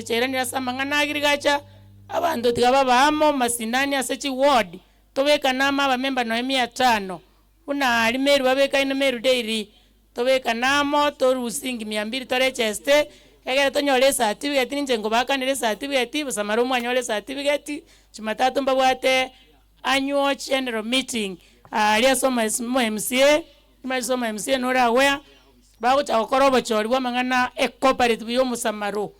Cherani asamangana agirigacha abantu tigaba bamo masindani asechi ward tobeka nama abamemba 500 una alimeru babeka ino meru daily tobeka namo torusingi 200 torecheste egera tonyole certificate ninje ngo bakanire certificate busamara umwanyole certificate Jumatatu mbabwate annual general meeting aliya soma MCA imasoma MCA nora where bagucha okorobo chori wamangana cooperative yo musamaro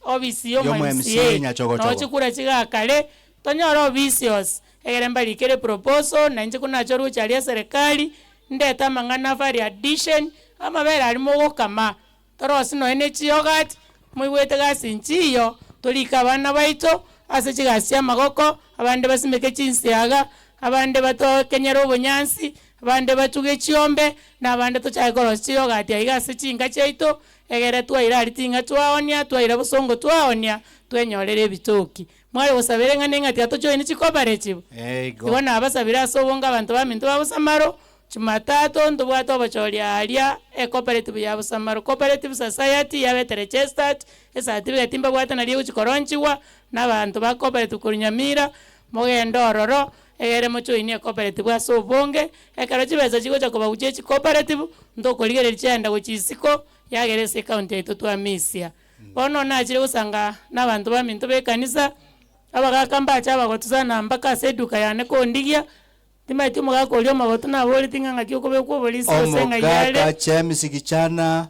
obisi yo MCA no chikura chigakale tonyoro vicious egera mbalikere proposal nanje kuna choru chalia serikali ndeta mangana vari addition amabera alimo gokama torosi no enechi yogurt muiwete gasinchiyo tolika bana baito ase chigasia magoko abande basimeke chinsiaga abande bato kenyero obonyansi abande batuge chiombe na abande tochakoro chiyogurt aigase chinga chaito egere twaira alitinga twaonia twaira busongo twaonia twenyorere bitoki mwale busabere ngane ngati atojoine chikooperative ibona abasabira asobonga abantu baminto babusamaro Jumatatu ndubwato abachoria alia cooperative ya busamaro cooperative society ya beterechestat certificate timba bwata naliyo chikoronchiwa n'abantu ba cooperative kunyamira mogendo ororo egere mocho ine cooperative asobonge ekaro chibeza chiko chakoba uchechi cooperative ndokoligere chenda guchisiko yagerese county eto twamisia bono nachire usanga n'abantu baminto be kanisa abagakamba chaba gotusana mpaka seduka yane kondigia timaiti mugako lyo maboto na boli tinganga kyoko beko bolisi osenga yale omugaka chemisi kichana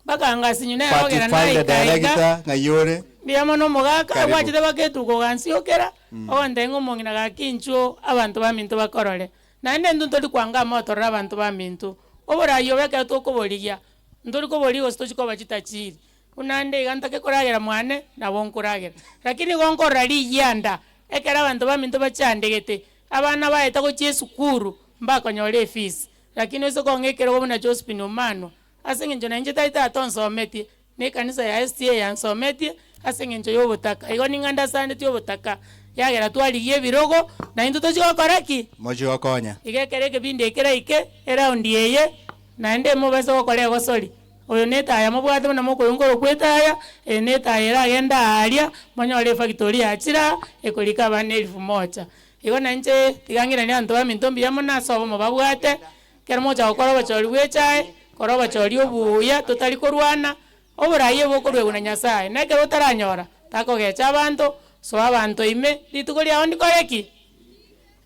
baka ngasinyune yogera nayi director ngayore biyamo no mugaka wachite baketuko gansi okera ondengo mongina gakincho abantu baminto bakorole nande nduli kwanga moto rabantu baminto obora yobeka toko boliya nduli ko boliwo stochiko bachitachiri unande gantake koragera mwane na bonkuragera lakini gonkorali yanda ekera abantu baminto bachandegete abana baeta ko chesukuru mbako nyole fees lakini uso kongekero bona Josephine Omano asengenjo nanje taita atonsometi ne kanisa ya STA yansometi asengenjo yobotaka igo ninganda sande yobotaka yagera twaliye birogo na into tochiko koraki mojo wakonya igekereke binde ekera ike around yeye na ende mo baso kokole gosori oyo neta ya mubwate na moko yongoro kwetaya neta era agenda alia monyole factory achira ekolika bane 1000 igo nanje tigangira ni antu baminto mbiyamo nasobo mo babwate kermo cha okoro bachori wechae koro bachori obuya totali korwana oburaye bokorwe guna Nyasaye neke botaranyora takogecha abantu so abantu ime litukolia ondi koreki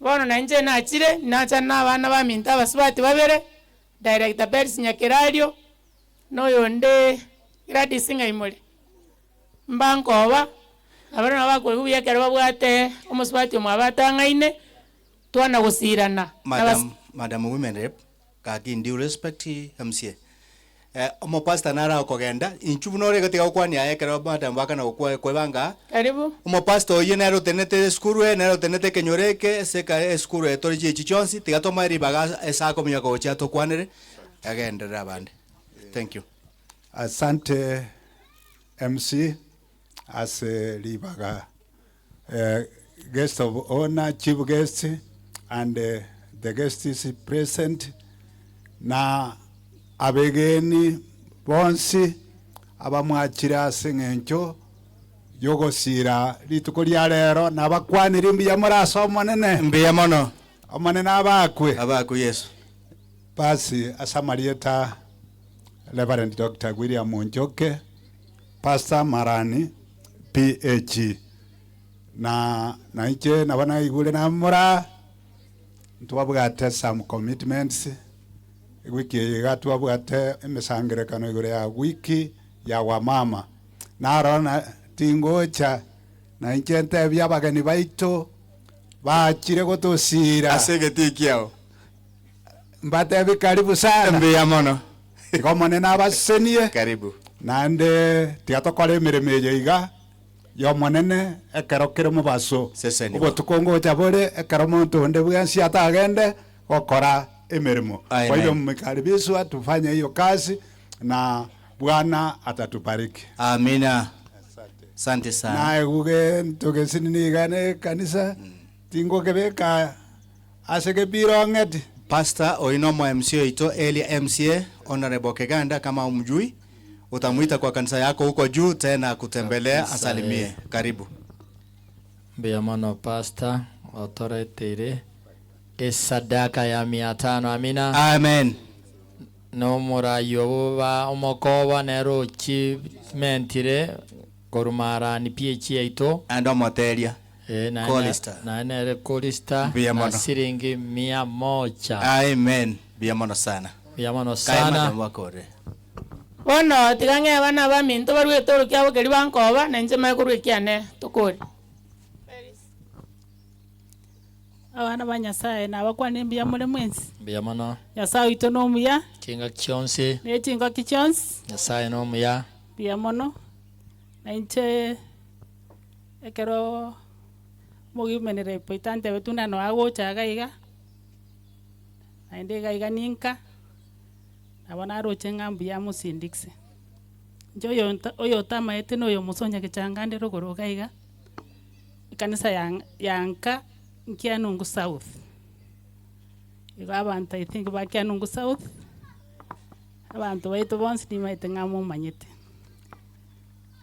bono nanje nachire nacha nabana baminto abasibati babere director Percy Nyakerario noyonde Gladys Ngaimole mbankoba abana bakwe buyakera babwate omusibati mwabatangaine twana gusirana madam women rep kaki ndi respect MCA omo pastor nara okogenda inchubu nore gatika kwani ayekera madam bakana kwebanga karibu omo pastor yenero tenete skuru nero tenete kenyoreke seka skuru etorije chichonsi tigatoma ribaga esako myako gocha to kwanere agendera bande thank you asante MC as Libaga guest of honor, chief guest, and the guest is present. Na abegeni bonsi abamwachira sengencho yogosira lituko lya lero nabakwanira mbiya muraso monene mbiya mono omonene abakwe Yesu basi asamarieta Reverend Dr. William Munjoke Pastor Marani PH na naiche na bana igule na mura twabugate some commitments wiki gatwabugate emesangere kano igure ya wiki ya wamama na rona tingocha na inchente byabagani baito bachire gotosira asegetikiao mbate bikaribu sana mbiya mono ikomone na basenie karibu nande tiatokore miremeje iga yo monene ekero kire mubaso ubo tukongo chabore ekero muntu nde bwansi atagende okora emirimo kwa hiyo mkaribishwa tufanye hiyo kazi na Bwana atatubariki amina asante sana na uge tugesini gane kanisa tingo kebeka asege birongeti pastor oinomo MCA ito Elia MCA honorable Keganda kama umjui utamuita kwa kanisa yako huko juu tena kutembelea asalimie. Karibu. Mbia mono pastor otoretire sadaka ya 500. Amina. Amen. No murayo ba omokoba nero chi mentire korumara ni PH ito ando moteria na nere Kolista na siringi 100. Amen. Bia mono sana. Bono tigange bana ba minto barwe toro kyabo keri bankoba na nje mai kurwe kyane tokori. Abana ba Nyasaye nabakwane mbia muri mwensi. Mbia mono. Nyasaye ito no muya. Kinga kyonse. Ne kinga kichonse. Nyasaye no muya. Mbia mono. Na nche ekero mogi menere poitante betuna no ago chaga iga. Na ndega iga ninka. Abana roche ngambu ya musindikse. Njo oyo tama ete no yo musonya kichangande rogoro gaiga. Kanisa yanka Kianungu South. Igo abantu I think ba Kianungu South. Abantu baitu bonsi ni maite ngamo manyete.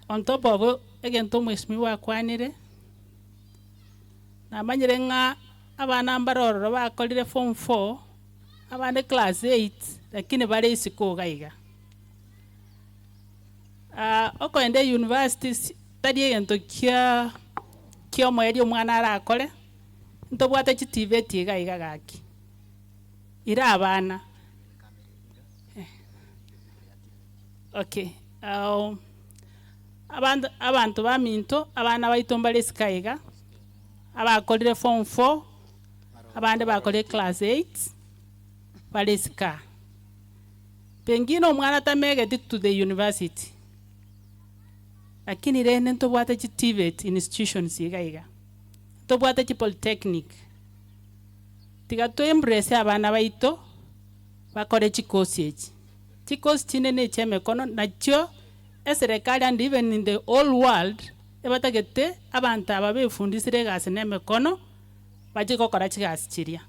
On top of egento mweshimiwa kwanire. Na manyire nga abana mbaroro bakolire form 4. Abane class 8 lakini bale isiko gaiga. Okoende universities tadi egento kio moyedi omwana arakole. Ntobwate chitiveti gaiga gaki. Ira abana. Okay. Abantu ba minto abana baitombale skaiga. Abakolire form 4. Abande bakolire class 8. Baleska. Pengine omwana tamege to the university. Lakini rene ntobwate chitiveti institutions gaiga. Tobwate chi polytechnic. Tiga to embrace abana baito bakore chikosi echi. Chikosi chinene cheme kono nacho eserikali and even in the whole world ebatagete abantu ababefundisire gase neme kono bachikokora chigasi chiria.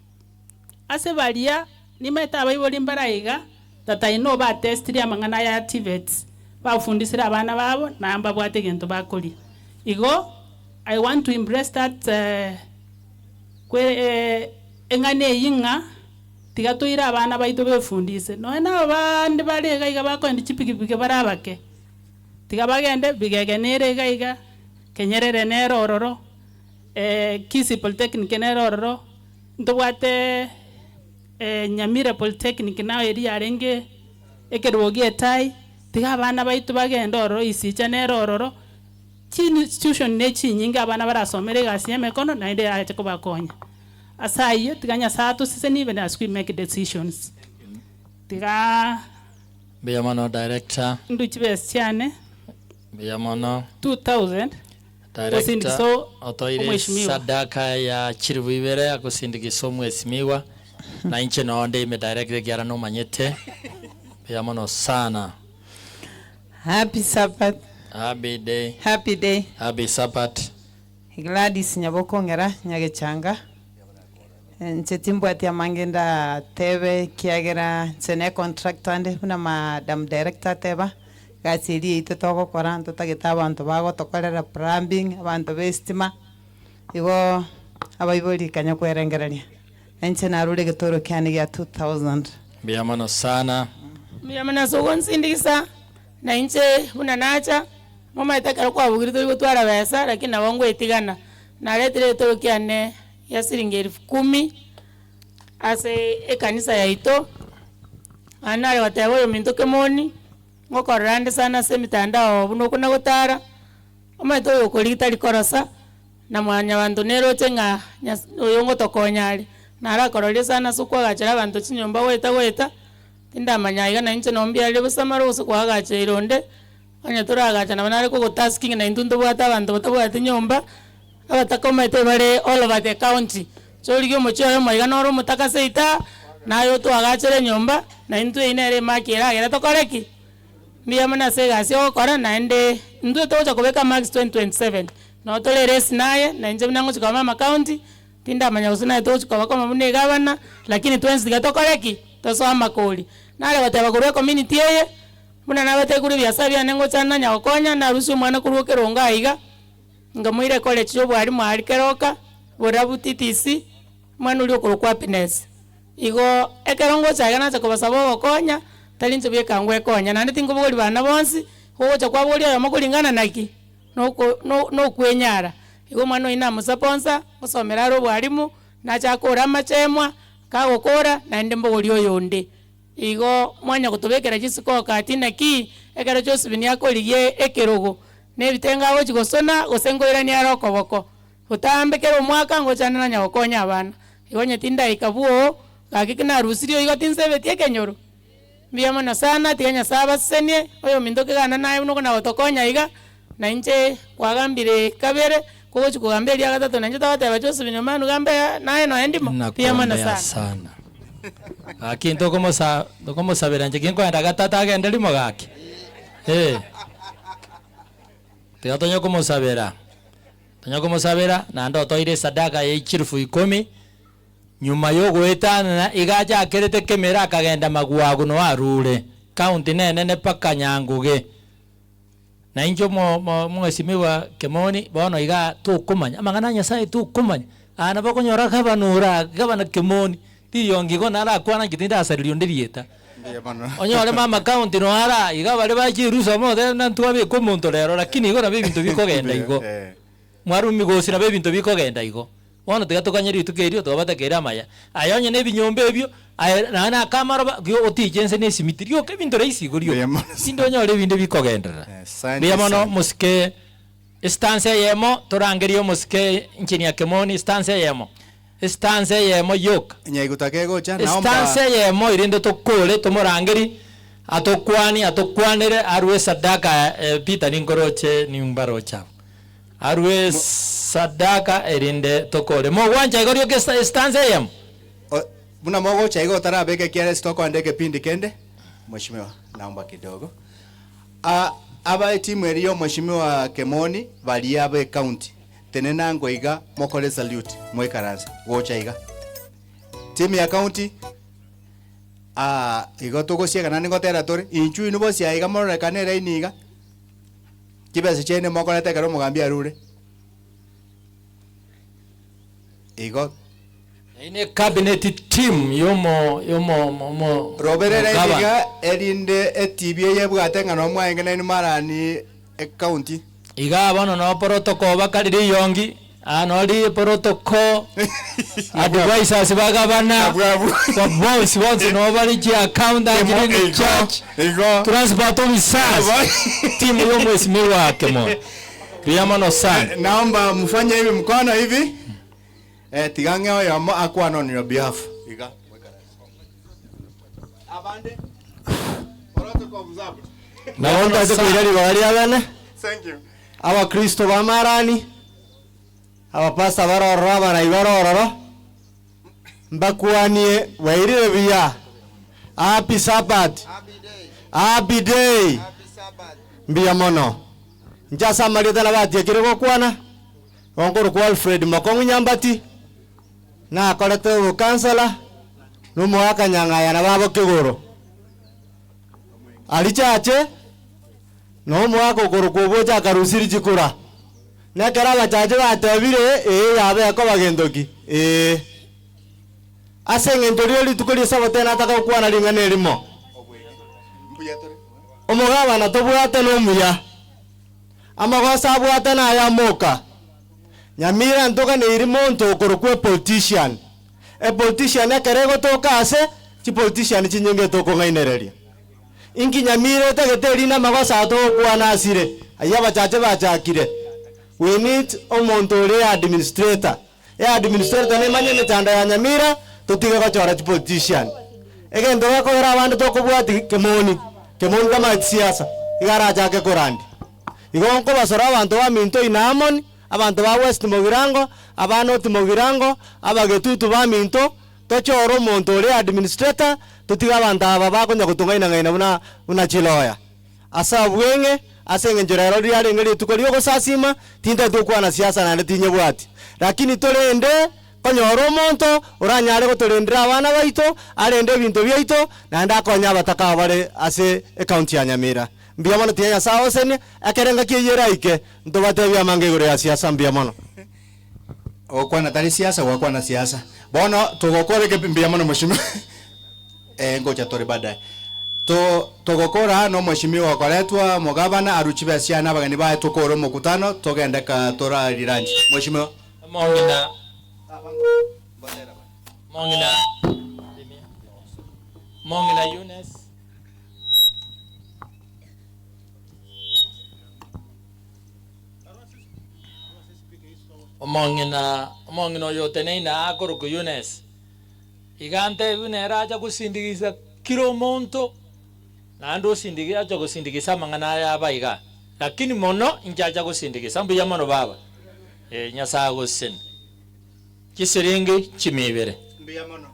Ase baria nimeta abayiboli mbaraiga tata ino ba testiri amangana ya activates bafundisire abana babo namba bwate gento bakoli. Igo I want to embrace that engane yinga tigatoira abana baito befundise no na abandi bale gaiga bakondi chipikipike barabake tigabagende bigegenere gaiga kenyerere nero ororo Kisi Polytechnic nero ororo ndobwate Nyamira Polytechnic na eri arenge ekerogie tai tiga abana baito bagende ororo isicha nero ororo institution nechi nyinga abana barasomere gasi emekono na inde aje kubakonya asaye tiganya sato sise nibe na squee make decisions tiga Biamono director nduchibes cyane Biamono 2000 director otoire sadaka ya chirubibere akusindikiso mwesimiwa na inche noonde ime director gyara no manyete Biamono sana. Happy Sabbath. Happy day. Happy day. Happy Sabbath. Gladys Nyabokongera Nyagechanga. Nchetimbo ati amangenda tebe kiagera sene contract ande una madam director teba gasiri itotoko koranto tageta abantu bago tokorera plumbing abantu bestima igo abayiboli kanya kwerengerania enche narule getoro kyane ya 2000. Biamono sana. Biamana so nsindisa na inche una nacha mama itakara kwa bugirito gutwara besa lakini nabongo itigana na letire to kyane ya siringi 10,000 ase ekanisa ya ito anale watabo yo minto kemoni ngokorande sana se mitandao buno kuna gutara mama to yo kolita likorosa na mwanya bantu nero chenga yo ngotokonyali na ara korole sana sukwa gachara bantu chinyomba weta tinda manyaiga na inche nombia le busamaro sukwa gacha ironde anya turagacha na banare ko tasking na indundu bwata bantu botabwata nyomba abatakomete bare all over the county chorigyo mochoro maiga noro mutaka seita nayo to agachere nyomba na intu inere makira gera tokoreki mbia mana sega sio kora na ende ndu to chakobeka max 2027 no tole res naye na nje mnango chikama ma county tinda manya usina to chikaba kama mune gavana lakini 20 gatokoreki to so amakoli nale bataba kure community yeye muna nabate kuri biasa bya nengo cyana nya okonya na rusu mwana kurukeronga iga ngamuire college yo bwari mwari keroka borabutitisi mwana uri okuru happiness igo ekerongo cyaga nacha kubasaba okonya talinze bye kangwe konya nande tingo bori bana bonsi hocha kwa bori ya makulingana naki no kwenyara igo mwana ina musaponsa osomera ro bwarimu nacha kora machemwa kagokora nande mbogori oyonde igo mwanya kutubekera chisiko katina ki ekero cyose binyako liye ekerogo nebitenga abo kigosona gosengoira ni arokoboko utambekera omwaka ngo cyane na nyakonya abana igonye tinda ikabuo gakikina rusirio igo tinsebe tiekenyoro mbiyamona sana tiganya saba senie oyo mindoke gana nayo nuko na otokonya iga na inche kwagambire kabere kuko chikugamberia gatatu na njota bateba cyose binyomanu gambe naye no endimo mbiyamona sana akinto como sabera nje kinko enda gatata agende limo gake te tonyo como sabera na ndo toire sadaka ya ichirfu 10 nyuma yo gwetana igaja akerete kemera akagenda magwagu no arure county nene paka nyanguge na injo mwesimiwa Kemoni bono iga tukumanya amangana nyasaye tukumanya ana bakonyora kabanura gabana Kemoni tiyongi ko nara kwana kitinda asaririo ndirieta onyore mama county no ara iga bale bachirusa mo na ntwabe ko muntu rero lakini igo na bibintu bikogenda igo mwarumi gosira bebintu bikogenda igo wono tigatukanyeri tukerio twabatakera maya ayonye ne binyombe ebyo na kamaro gyo otijense ne simitirio ke bintu reisi gorio sindo nyore binde bikogenda bia mono muske stance yemo torangerio muske nchini ya Kemoni stance yemo yok nyaigutake gocha naomba stance yemo irinde tokole tomorangeri atokwanire arwe sadaka Peter Ninkoroche ni mbarocha arwe sadaka irinde tokole mo wanja igorio ke stance yemo buna mogo chaigo tarabeke kiale stoko andeke pindi kende mheshimiwa naomba kidogo aba timu eriyo mheshimiwa Kemoni bali abe county tenena ngoiga mokole salute mwekaranza gocha iga timu ya county igo togosiega nani gotera tore inchu ino bosia iga morore kanera iniga kibese chene mokole tekero mugambi arure igo ine cabinet team yomo roberera iga erinde etibie yebwate ngano mwaenge na marani county iga bono no protocol bakariri yongi anori protocol advisors bagabana kwa voice wants no bari ki account and church transport officers team yomo isimiwa Kemoni pia mono sana naomba mfanye hivi mkono hivi tigange oyo mo akwano on your behalf iga abande protocol mzabu naomba kuirali bali abana thank you aba Kristo bamarani aba pasta barora bana ibarora mbakwanie wairire biya happy sabbath happy day mbia mono njasa malida na bati kirego kwana ongoro kwa Alfred Makongu Nyambati na akorete ukansala numo akanyangaya na babo kigoro alichache no mwako kurukuboja karusiri chikura nekera bachache batebire yabe ko bagendoki asenge ntorio litukuri sabote na taka kwana lingane limo omugaba na tobwate no muya amagosa abwate na ya moka nyamira ntoka ne irimo ntokoro kwa politician politician ekerego toka ase chi politician chinyenge toko ngainereria ingi nyamira tegeteri na magosa to kwana asire aya bachache bachakire we need omonto le administrator ne manye mitanda ya nyamira totiga gachora chi politician egendo bako era abandu tokobwati Kemoni kama siasa igara chake korandi igonko basora abantu ba minto inamoni abantu ba West Mogirango abano Mogirango abagetutu ba minto tochoro monto le administrator totiga abantu aba bakonya kutungaina ngaina una chiloya asa bwenge asenge njorero riari ngeli tukolio gosasima tinda tukwana siasa na tinye bwati lakini tolende konyora omonto oranyare gotorendera abana baito arende ebinto biaito naende akonya abataka bare ase ekaunti ya Nyamira. Mbia mono tinya sawa sene akerenga kiyera ike ntobatebia mange gore ya siasa mbia mono. Okwana tari siasa wakwana siasa. Bono tugokore ke mbia mono mheshimiwa. Ngoja tore baadaye. Tugokora no mheshimiwa wakoletwa mugabana aruchibe ciana bagani bae tukoro mukutano tugendeka tora riranji. Mheshimiwa. Mongina Yunus. Mongina yote neina akuruku Yunus. Igante yunera aja kusindikiza kilo monto. Na ndo sindikiza aja kusindikiza mangana ya baiga. Lakini mono injaja kusindikiza mbuya mono baba. Nyasa gusin. Kisiringi chimibere. Mbuya mono.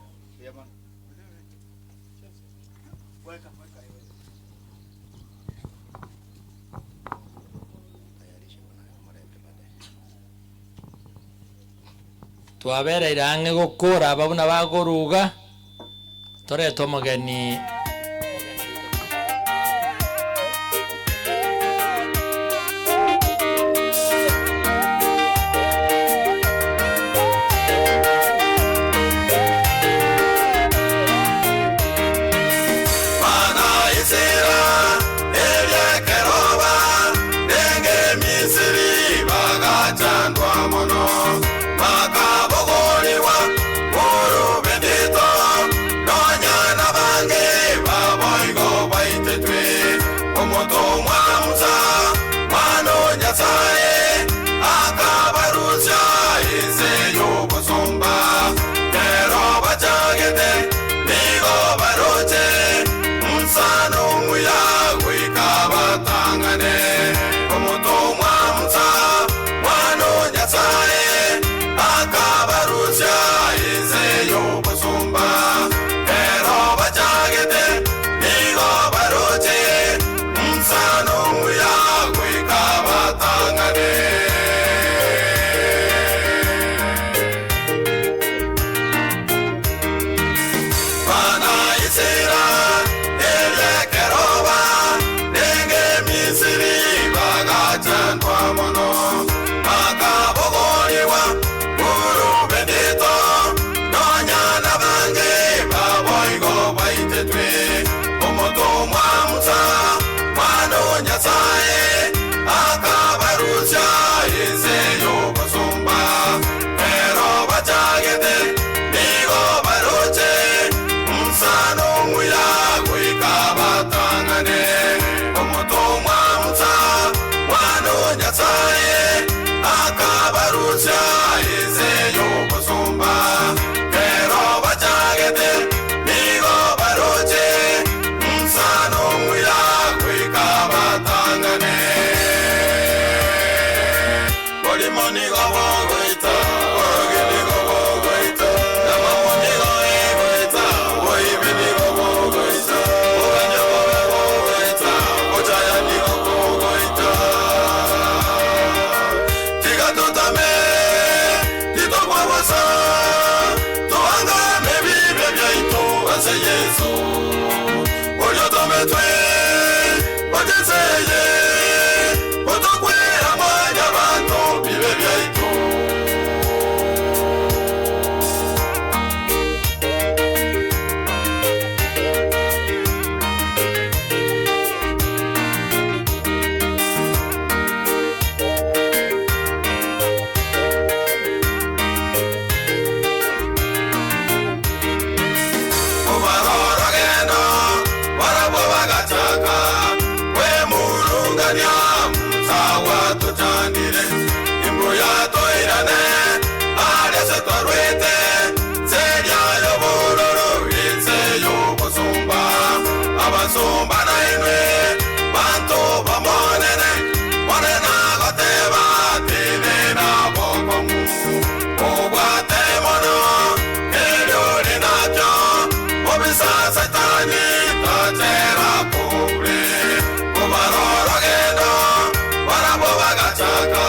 Twabera irange gukura ababuna bagoruga toreto mugeni Satani, Kumaroro Geno, Waraboga Gachaka.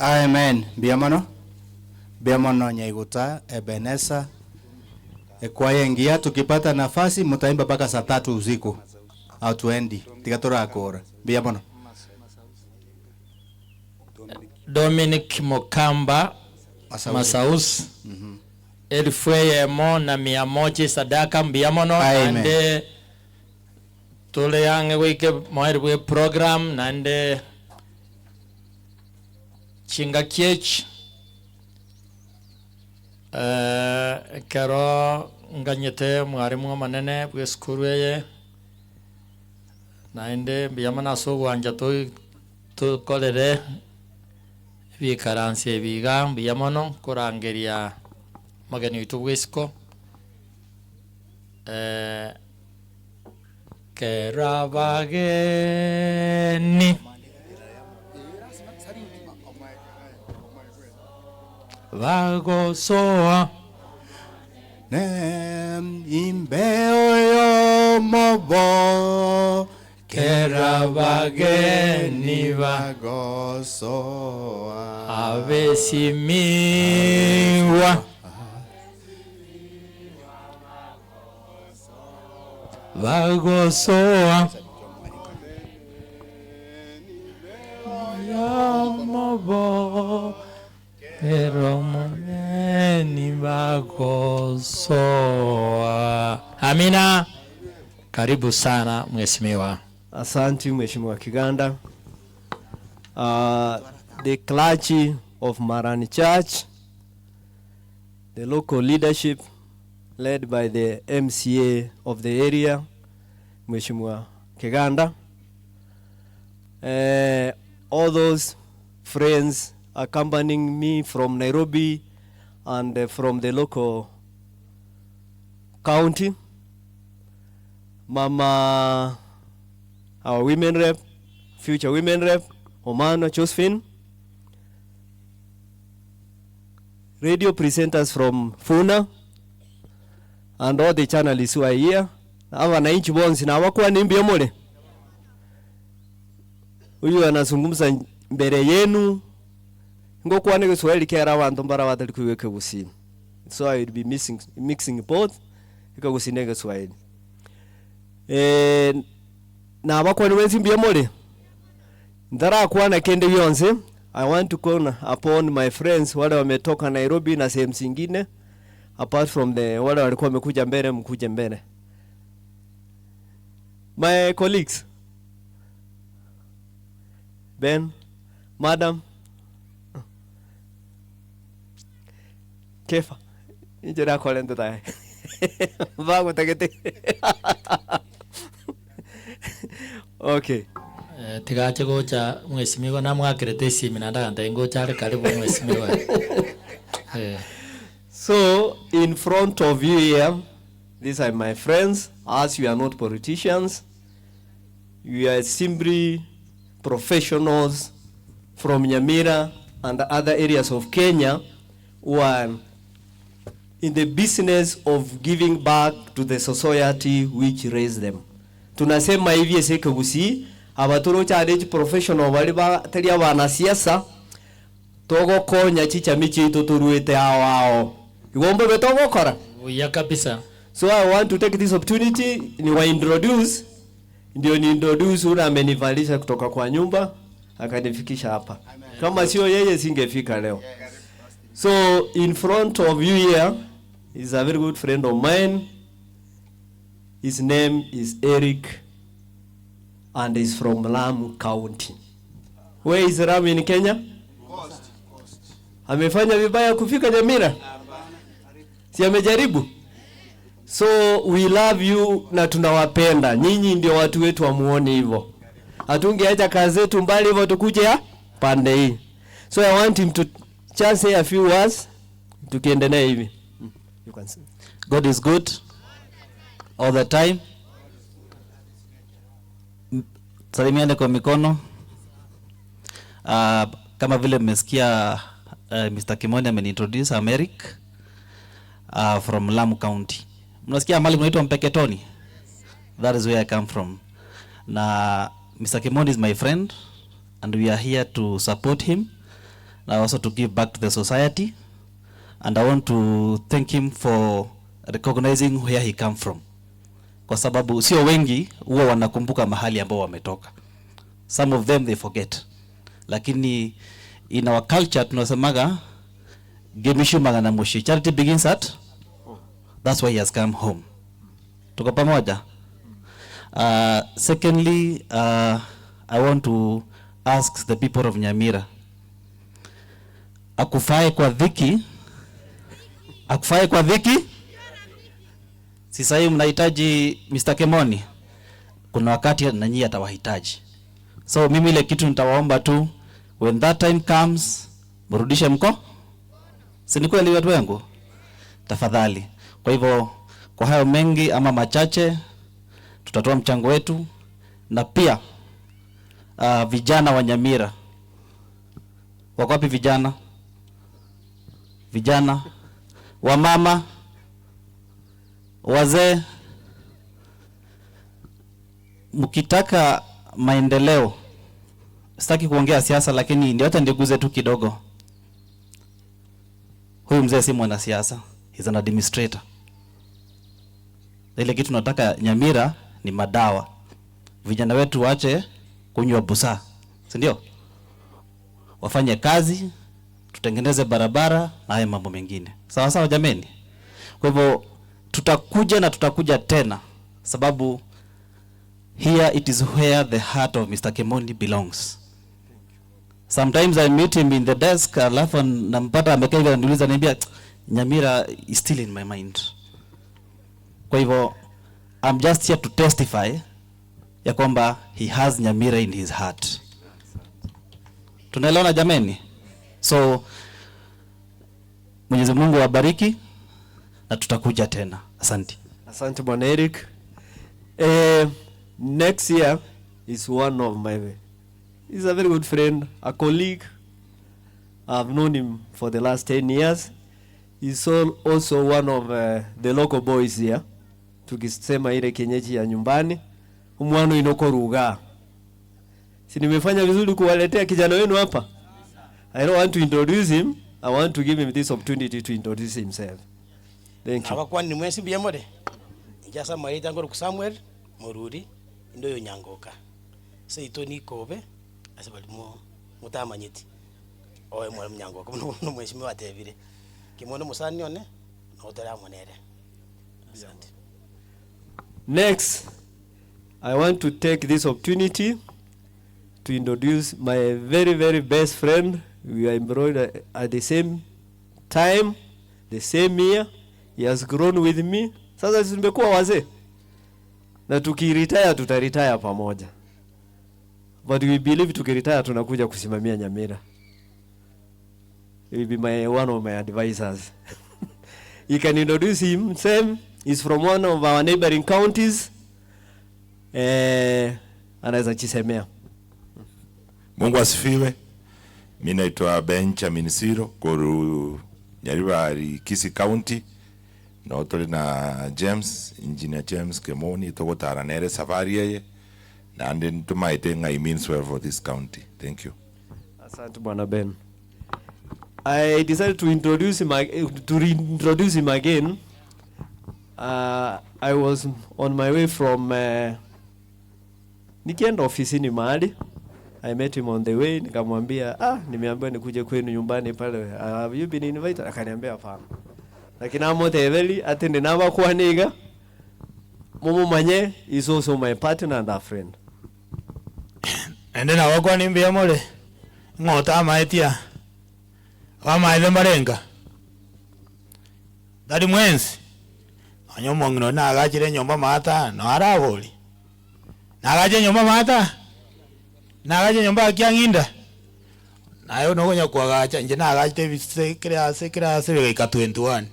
Amen. Biamono Nyaiguta, Ebenesa. Kwa ingia tukipata nafasi mtaimba mpaka saa 3 usiku. Au tuendi. Tikatora akora. Biamono. Dominic Mokamba Masaus. Elfwe mo na 100 sadaka Biamono. Ande tole yange wike moirwe program nande chinga kiech kero nganyete mwarimu manene bwe skuru ye naende Biamana so wanja to kolere bikaranse biga Biamono kurangeria magani tubwesko Keravageni Vagosoa Nem imbeo yo mobo Keravageni vagosoa Avesimiwa Vagosoa Yamobo Eromoni vagosoa. Amina. Karibu sana mheshimiwa. Asante mheshimiwa Kiganda. The clergy of Marani Church, the local leadership led by the MCA of the area, Mheshimiwa Kiganda, all those friends accompanying me from Nairobi and from the local county, Mama, our women rep, future women rep, Omano Josephine, radio presenters from Funa, and all the channelists who are here. Hawa wananchi bonsi na hawakuwa ni Biamole. Huyu anazungumza mbele yenu. Ngokuwa ni Kiswahili kera abantu mbara watali kuweke usini. So I will be mixing both. Ika usini Kiswahili. Na hawakuwa ni wenzi Biamole. Ndara kuwa na kende yonze. I want to call upon my friends wale wametoka Nairobi na sehemu zingine. Apart from the wale walikuwa wamekuja mbele mkuje mbele. My colleagues, Ben, Madam, Kefa, injera kolende tae. Vago takete. Okay. Tigache gocha mheshimiwa na mwakirete simu na ndanda ngocha ale karibu mheshimiwa. So, in front of you here, these are my friends. As you are not politicians, you are simply professionals from Nyamira and other areas of Kenya who are in the business of giving back to the society which raised them. Tunasema hivi eseke gusi abaturo challenge professional bali ba teria bana siasa togo konya chicha michi tuturuete hao igombe betogo kora ya kabisa. So I want to take this opportunity ni introduce una amenivalisha kutoka kwa nyumba akanifikisha hapa. Kama sio yeye singefika leo. So in front of you here is a very good friend of mine. His name is Eric and is from Lamu County. Where is Lamu in Kenya? Coast. Amefanya vibaya kufika Nyamira? Si amejaribu? So we love you na tunawapenda. Nyinyi ndio watu wetu wamuone hivyo. Hatungeacha kazi zetu mbali hivyo tukuje pande hii. So I want him to just say a few words. Tukiendelea hivi. You can say. God is good all the time. Salimiane kwa mikono. Kama vile mmesikia Mr. Kimoni ameniintroduce Americ from Lamu County. Mnasikia mahali mnaitwa Mpeketoni? That is where I come from. Na Mr. Kimoni is my friend and we are here to support him and also to give back to the society. And I want to thank him for recognizing where he come from. Kwa sababu sio wengi huwa wanakumbuka mahali ambao wametoka. Some of them they forget. Lakini in our culture tunasemaga gemishu magana moshi. Charity begins at, that's why he has come home. Tuko pamoja? Secondly, I want to ask the people of Nyamira. Akufae kwa dhiki. Akufae kwa dhiki. Sasa hivi mnahitaji Mr. Kemoni. Kuna wakati na nyinyi atawahitaji. So mimi ile kitu nitawaomba tu, when that time comes, mrudishe mko. Si ni kweli watu wangu? Tafadhali. Kwa hivyo kwa hayo mengi ama machache tutatoa mchango wetu, na pia vijana wa Nyamira. Wako wapi vijana? Vijana, wamama, wazee, mkitaka maendeleo, sitaki kuongea siasa lakini ndio hata ndiguze tu kidogo. Huyu mzee si mwanasiasa, he's an administrator. Ile kitu tunataka Nyamira ni madawa. Vijana wetu waache kunywa busaa, si ndio? Wafanye kazi, tutengeneze barabara na haya mambo mengine. Sawa sawa jameni. Kwa hivyo tutakuja na tutakuja tena, sababu here it is where the heart of Mr. Kemoni belongs. Sometimes I meet him in the desk, alafu nampata amekaa hivi ananiuliza, ananiambia Nyamira is still in my mind. Kwa hivyo I'm just here to testify ya kwamba he has Nyamira in his heart. Tunaelewana jameni? So Mwenyezi Mungu awabariki na tutakuja tena. Asante. Asante Bwana Eric. Next year is one of my, he's a very good friend, a colleague. I've known him for the last 10 years. He's also one of the local boys here. Tukisema ile kienyeji ya nyumbani, umwano inoko ruga. Si nimefanya vizuri kuwaletea kijana wenu hapa? I don't want to introduce him. I want to give him this opportunity to introduce himself. Thank you. Abakwani ni mwesi biyamode. Njasa marita ngoro ku Samuel Mururi ndoyo nyangoka. Seito ni kobe asabali mo mutamanyiti. Owe mwa mnyangoka no mwesi mi watevire. Kimono musani one na utara monere. Asante. Next, I want to take this opportunity to introduce my very, very best friend. We are embroidered at the same time, the same year. He has grown with me. Sasa tumekuwa wazee. Na tukiretire tutaretire pamoja. But we believe tukiretire tunakuja kusimamia Nyamira. He will be one of my advisors. You can introduce himself. He's from one of our neighboring counties. Anaweza chisemea. Mungu asifiwe. Mimi naitwa Benjamin Siro koru Nyaribari Kisii County. Na tuli na James, Engineer James Kemoni togotara nere safari yeye. Na then tumaite ngai means well for this county. Thank you. Asante Bwana Ben. I decided to introduce him reintroduce him again. I was on my way from nikienda ofisini mahali. I met him on the way, nikamwambia nimeambiwa nikuje kwenu nyumbani pale. Have you been invited? Akaniambia hapana. Lakini amoteveli atende naba kwa niga. Mumu manye is also my partner and a friend. Ende na wako nimbia mole. Ngota maetia. Wama ile marenga. Dadi mwenzi. Anyomo ngino na agachire nyomba mata no aragoli. Na agaje nyomba mata. Na agaje nyomba akyanginda. Nayo no gonya kwagacha nje na agachite sekira se ka 21.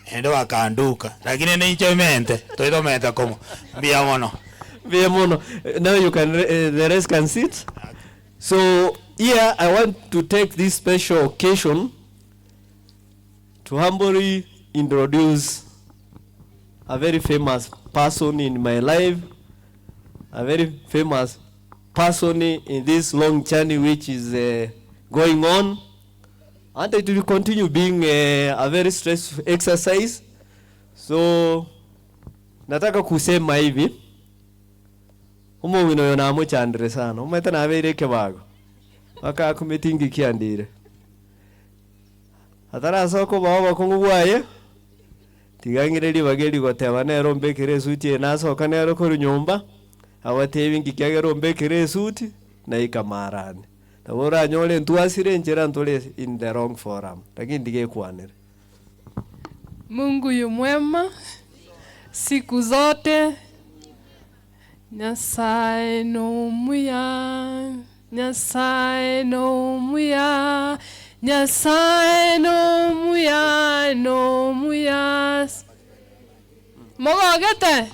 Endo akanduka. Lakini ne inchemente. Toido meta como. Bia mono. Now you can the rest can sit. So here I want to take this special occasion to humbly introduce a very famous person in my life, a very famous person in this long journey which is going on. and it will continue being a very stressful exercise. So nataka kusema hivi, umongino yona amuchandire sana umeta na bereke bago aka kumitingi kiandire atara soko baba kongubwaye tigangireri bageri goteba nero mbekere suti nasoka nero ko nyumba abatebingi kyagero mbekere suti na ikamarane tabora nyole ntuasire njera ntole in the wrong forum lakini dige kwanere. Mungu yu mwema siku zote. Nyasaye no muya, Nyasaye no muya, Nyasaye no muya, no muya. Mogogete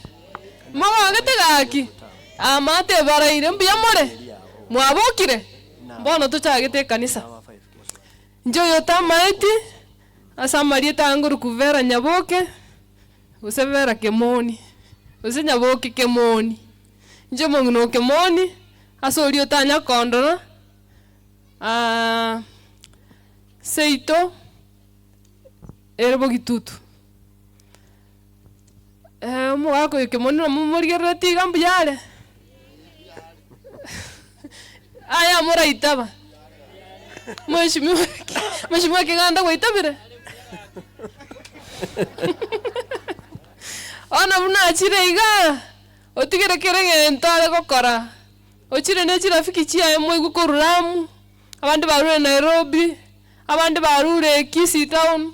gaki amate baraire mbia more mwabokire mbono tuchagete kanisa njoyo tamaiti asa marieta nguru kuvera nyaboke usevera kemoni use nyaboke kemoni njo mongino kemoni asorio tanya kondora seito erbo gitutu mwako kemoni no mumurigere tigambu yale aya mora itaba mheshimiwa kiganda waitabire ona buna chire iga otigere kerenge ntale gokora ochire ne chirafiki chia mwe gukoruramu abandi barure Nairobi abandi barure Kisii town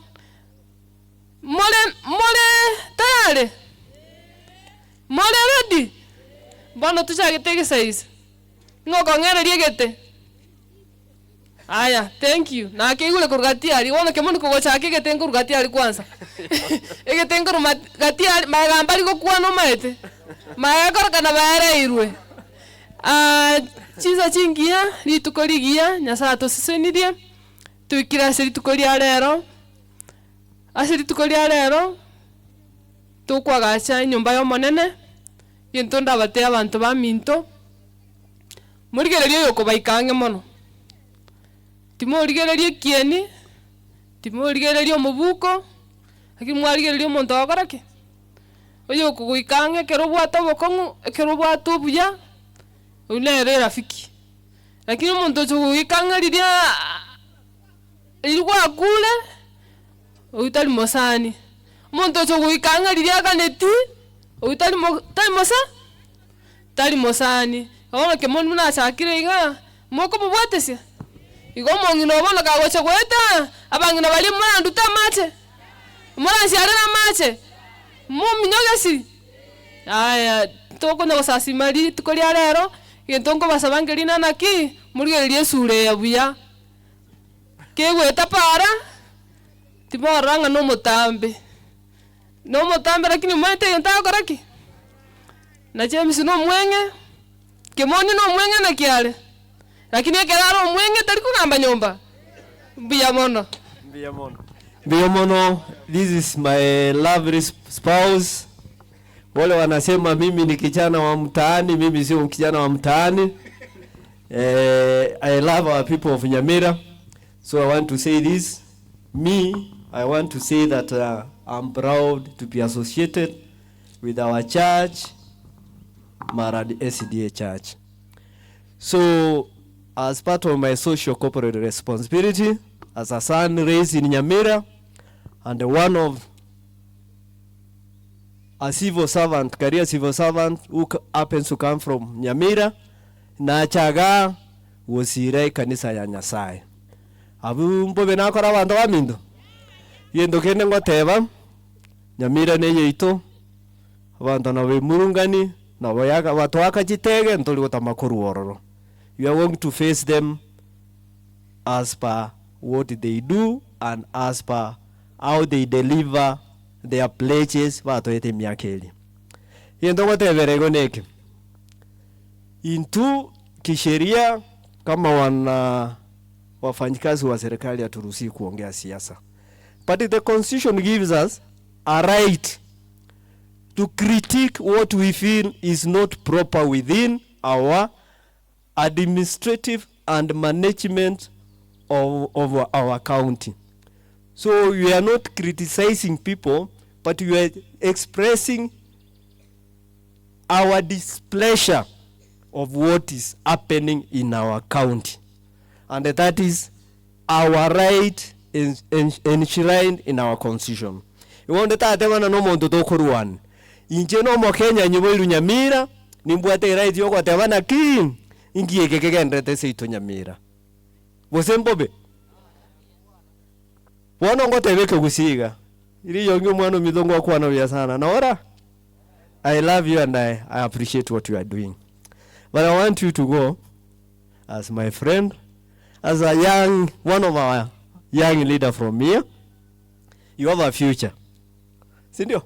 mole tayari mole ready bono tuchagete size ngoko ngererie gete aya thank you na kigule kurgatiari wona kemoni kugochake gete kurgatiari kwanza egete kurgatiari magambari go kwano maete magakora kana bareirwe chiza chingia litukorigia nyasato sisenirie tuikira seri tukoria rero aseri tukoria rero tukwagacha nyumba yo monene yento ndabate abantu ba minto murigererio yoko baikange mono timurigererio kieni timurigererio mubuko aki mwarigererio monto akorake oyo kuguikange kero bwata bokongu kero bwata buya unere rafiki lakini monto chuguikanga liria ilikuwa kule uitali mosani monto chuguikanga liria kaneti uitali tali mosani ona kemoni muna chakire iga moko bubwatesia igo mongino bona kagocha kweta abangina bali mwana nduta mache mwana siare na mache muminyogesi aya toko ndo sasi mari tukoli rero yentongo basabangelina naki murigerie sure ya buya kegweta para tiboranga no mutambe lakini mwete yenta koraki na James no mwenge kemoni no mwenge na kiale lakini ekeraro mwenge tari kugamba nyomba mbiya mono. This is my lovely spouse. Wale wanasema mimi ni kijana wa mtaani, mimi sio kijana wa mtaani. I love our people of Nyamira. So I want to say this. I want to say that I'm proud to be associated with our church, Maradi SDA Church. So as part of my social corporate responsibility, as a son raised in Nyamira, and one of a civil servant, career civil servant, who happens to come from Nyamira, na chaga wosire kanisa ya Nyasaye. Abu mbobe na kora bantu bamindo. Yendo kene ngoteba Nyamira ne yeito. Abantu na we murungani na bayaga batwaka chitege ntoli gotamakuru ororo. You are going to face them as per what they do and as per how they deliver their pledges batoete miakeli. Yendo ngotebere goneke. Intu kisheria kama wafanyikazi wa serikali haturuhusi kuongea siasa. But the constitution gives us a right to critique what we feel is not proper within our administrative and management of our county. So we are not criticizing people, but we are expressing our displeasure of what is happening in our county. And that is our right enshrined in our constitution. You want to tell no muntu tokuruan. Inje no mo Kenya nyiboiru Nyamira, nimbwate right yo kwa tebana ki ingie kegendete seito Nyamira. Bosembobe. Wono ngotebeke gusiga. Iri yongi mwana midongo kwa na bya sana. Naora? I love you and I appreciate what you are doing. But I want you to go as my friend, as a one of our young leader from here. You have a future. Sindio?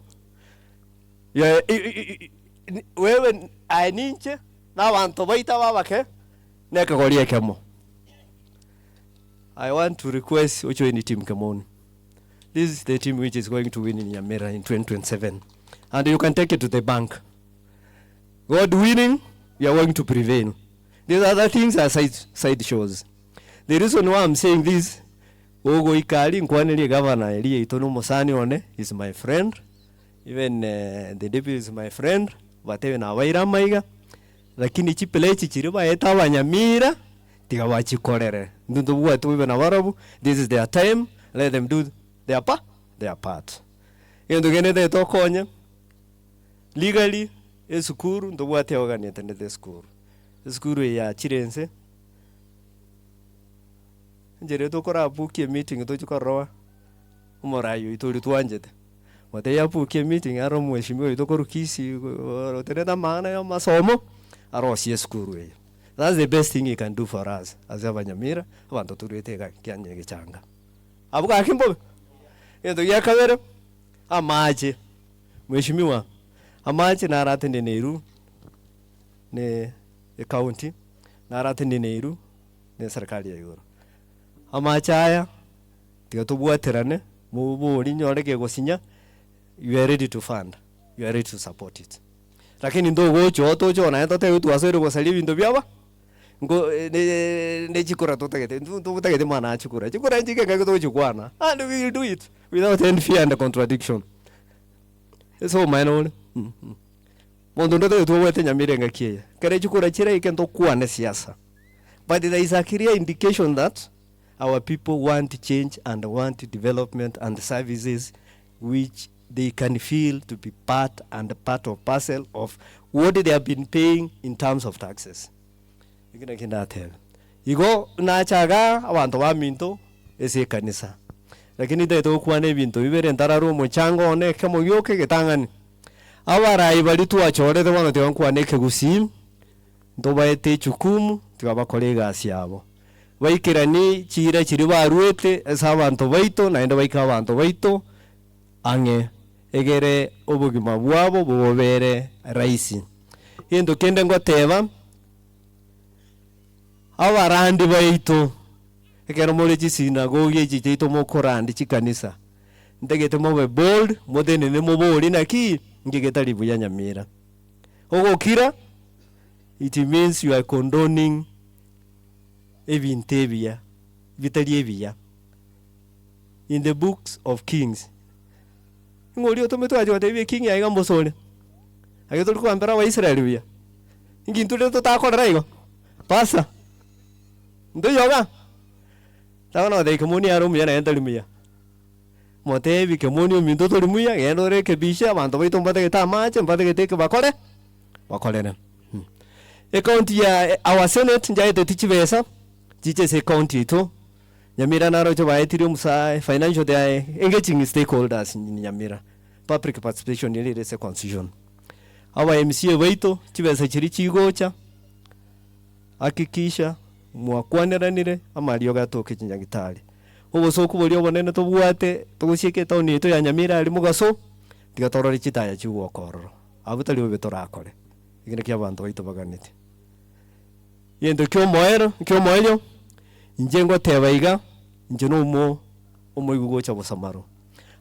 Wewe aninche na wanto baita babake neka golie kemo. I want to request Ocho in team Kemon. This is the team which is going to win in Nyamira in 2027. And you can take it to the bank. God winning, we are going to prevail. These other things are side shows. The reason why I'm saying this, Ogo Ikali, Nkwaneli Governor Elie Itono Mosani One is my friend. Even the deputy is my friend. Whatever na waira maiga. Lakini chipelechi chiriba etawa Nyamira, tigawachi korere. Ndudu watu wiwe na warabu. This is their time. Let them do their part. Yendo gene de tokonya. Legally, esukuru ndo wate organite ndete skuru. Skuru ya chirense. Njere tokora buki meeting to chikoroa. Umorayo itori tuanjete. Wate ya buki meeting aro mheshimiwa itokoro kisi tereda maana ya masomo aro si skuru ye. That's the best thing you can do for us as Nyamira. Abantu turete kyanye gicanga. Abuka akimbo. Yendo yakabere amaje. Mheshimiwa amache na ratende Nairu ne county na ratende Nairu ne serikali ya igoro amache aya tigatubwaterane mu buri nyoreke gosinya. You are ready to fund, you are ready to support it, lakini ndogo choto chona etote twasere gosali bintu byaba ngo ne chikora totagete totagete mana chikora njike ngako chikwana, and we will do it without any fear and contradiction. So minor mondo ndo to wete Nyamira ngakie kare chikora chira ikento kuane siasa. But there is a clear indication that our people want change and want development and services which they can feel to be part and parcel of what they have been paying in terms of taxes. Ikina kinda tell. Igo na chaga abantu ba minto ese kanisa. Lakini to kuane binto bibere ntararo muchango one kemo yoke getangani. Abarai bali tu achore de wana te kuane ke gusim. Ndoba ete chukumu tukabakolega asiabo. Vaikirani chira chiriba aruete esabanto baito na enda baika abantu baito ange egere obugima bwabo bubobere raisi. Yendo kende ngoteba abarandi baito ekero muri sinagogi chito mokorandi chikanisa ndegete mobe bold modene ne mobori naki ngigetari buya Nyamira ogokira. It means you are condoning evintebia vitalievia in the books of Kings. Ngoli otometo ajo tebia king ya ngambosole ageto ko ambera wa Israeli bia ngintule to ta ko raigo pasa ndo yoga tawana de komuni aro mya na endalimia motebi komuni mindo to limuya ngendo re ke bisha bantu baito mbate ta mache mbate ke bakole ne e county ya our senate njaite tichibesa jiche se county to Nyamira naro cho baitiri musa financial de engaging stakeholders in Nyamira public participation in the constitution. Our MCA baito chibesa chiri chigocha akikisha mwakwaneranire amalio gatoke chinyagitari oboso kubulio bonene to bwate tugushike tauni to ya Nyamira ali mugaso tigatorori chitaya chiwo kororo abutali obetorakore igine kya bantu baito baganite yendo kyo moyo injengo tebaiga injeno mo omoigugo cha bosamaro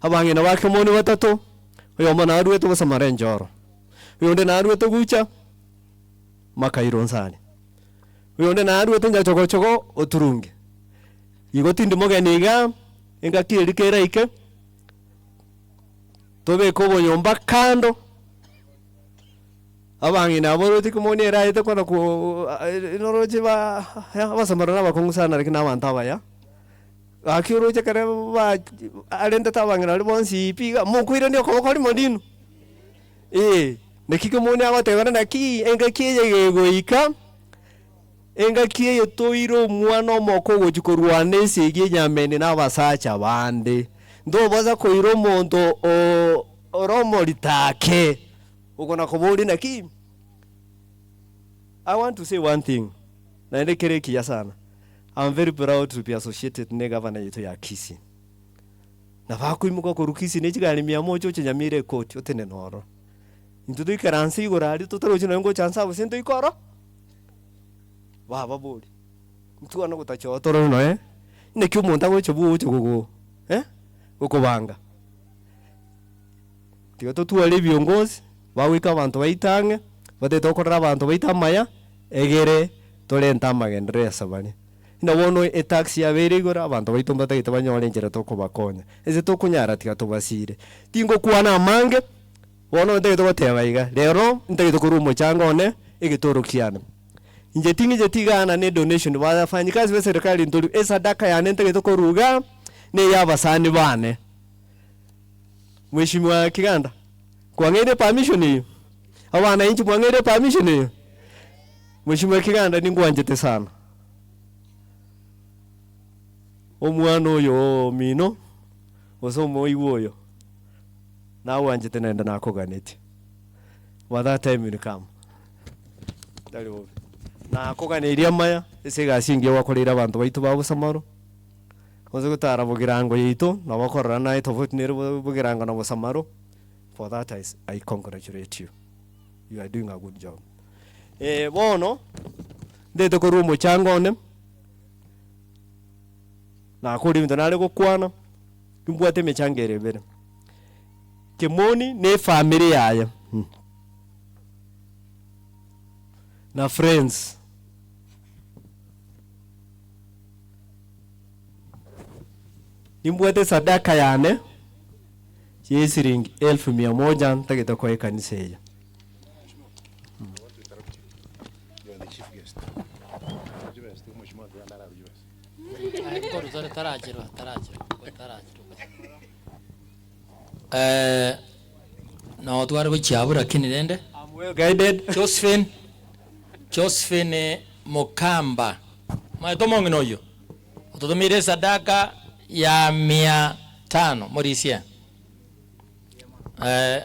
abange na bake moni batatu oyo mana aruwe to bosamare njoro yonde na aruwe to gucha makairon sani yonde na aruwe to njachogo oturunge igotindi mogeniga enga kiri keraike tobe kobo nyomba kando abangi nabo tikumoni era ite kwa ku inoroje ba abasamara n'abakungu sana ariko n'abantu abaya akiroje kare ba arenda tabangi nari bonsi piga mukwire ndio ko kori modino nekikumoni abatebana naki enga kiye goika enga kiye toiro mwana moko gojikorwane esege nyamene n'abasacha bande ndo baza koiro mondo oromo litake ukona kuburi naki. I want to say one thing. Na ende kereki ya sana. I'm very proud to be associated ne governor yetu ya Kisii. Na vaku imuko kurukisi ne chigani 100 chenyamire koti otene noro. Intudu ikaransi igorari tutaro chino ngo chansa busento ikoro. Baba buri. Mtu ano gutacho toro no ne kyo monta go chobu chogogo. Ukubanga. Tiyo tuwali viongozi bawika abantu baitange batetokorera abantu baitamaya egere tolenta magendere sabani ina bono taxi ya berigora abantu baitomba tagita banyole njera tokubakonya eze tokunyara tiga tubasire tingo kuana mange bono tagita batebaiga lero ntagita kurumo changone igitorokiana inje tingi je tigana ne donation bafanyikazi be serikali nduru esadaka yane ntagita koruga ne yabasani bane Mheshimiwa Kiganda kwangere permission hiyo abana inchi kwangere permission hiyo Mheshimiwa Kiganda ningwanjete sana omwana oyo mino osomo iwoyo na wanjete nenda nakoganete wa that time ni kam daliwo na koganeria maya esega singe wakorera abantu baitu babo samaro ozo gutara bugirango yito na bakorana nayo tofauti nero bugirango na bosamaro. For that I congratulate you. You are doing a good job. Bono ndete ko rumo changone na kuri mtonale ko kwana kimbwate mechangere bere Kimoni ne family yaya na friends nimbwate sadaka yane yesiringi 1,100 ntageta kwa kanisa ya no twari kuchabura kinirende. I'm well guided. Josephine Mokamba maitomongi noyo utotumire sadaka ya 500 morisia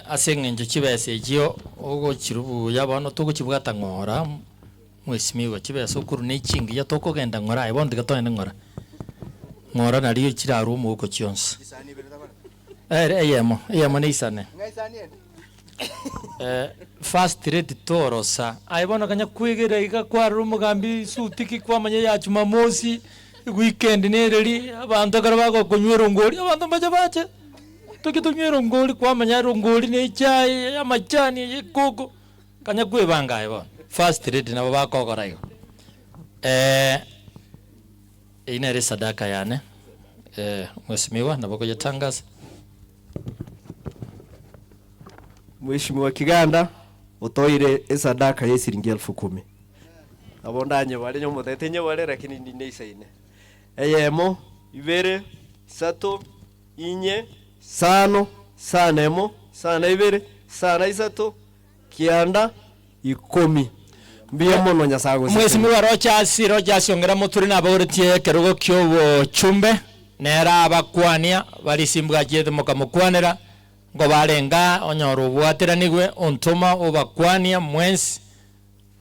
asengenje chibese jio ogo chirubu yabano toko chibwata ngora mwesimiwa chibese okuru ne chingi ya toko genda ngora ibondo gatone ngora nari chiraru mu ko chionse yemo ne isane fast rate torosa aibono kanya kwigera iga kwa rumugambi sutiki kwa manya ya Jumamosi weekend nereri abantu karabako kunywera ngori abantu baje tukitunywera ngori kwa manya ngori ne chai ya majani yikoko kanya kwebanga aibo fast rate nabo bakokora igo ina sadaka yane mwesimiwa nabo ko yatangaza. Mheshimiwa Kiganda utoire esadaka yesiringi 10,000 abondanye bale nyomo tetenye bale lakini ndine isaine eyemo ibere sato inye sano sanemo sana ibere sana isato kianda 10 mbiye mono nyasago Mheshimiwa Rochasi ongera muturi nabauritie kerugo kyobo chumbe nera abakwania bali simbwa jete mokamukwanera ngo barenga onyoro bwateranigwe ontoma obakwania mwensi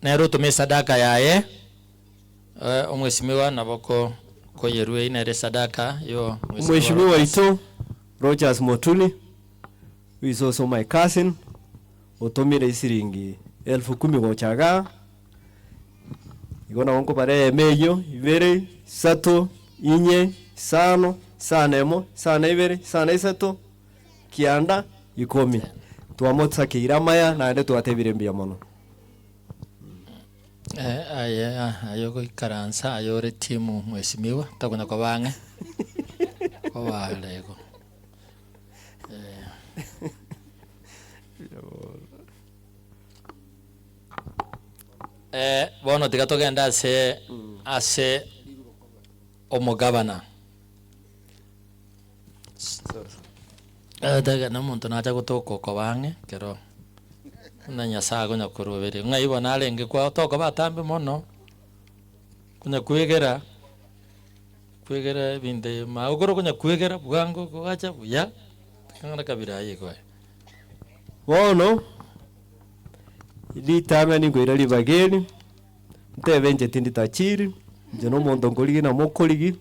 nero tume sadaka yaye omwesimiwa naboko ko yerwe ina sadaka yo Mheshimiwa ito Rogers Motuli who is also my cousin otomire isiringi 10,000 gochaga igona wonko bare meyo ibere sato inye sano sanemo sana ibere sana isato kianda 10 tuamotsa kiramaya na ende tuatebire mbia mono Ayoko ikaransa ayore timu mheshimiwa takwenda kwa bange kwa waleko bono tikatogenda ase omugabana daga na muntu naja gutoko kwa bange kero na nyasaye gonya kurubere ngai bona arenge kwa toko batambe mono kunya kwegera binde maugoro kunya kwegera bwango kwacha buya kangana kabira yiko wono litanga ningoira libageni ntebenje tindi tachiri njono mondo ngoligi na mokoligi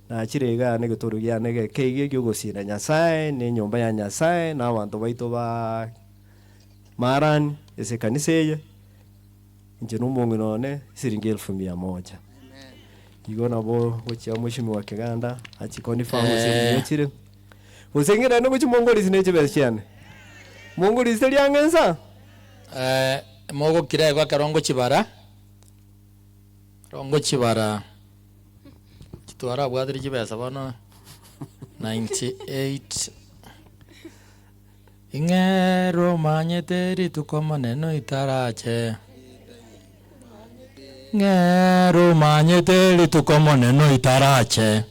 na chirega ne gitoro gya ne kege gyogosira nyasaye ne nyomba ya nyasaye na abantu baito ba maran ese kaniseya njono mongo none siringi 1100 igo nabo gocha mushimi wa Kiganda achikoni fango siringi chire usengira no kuchimongoli sineche beshyane mongoli seliangenza mogo kira kwa karongo chibara chitwara bwadiri chibesa bano 98 ingero manyeteri tukoma neno itarache ngero manyeteri tukoma neno itarache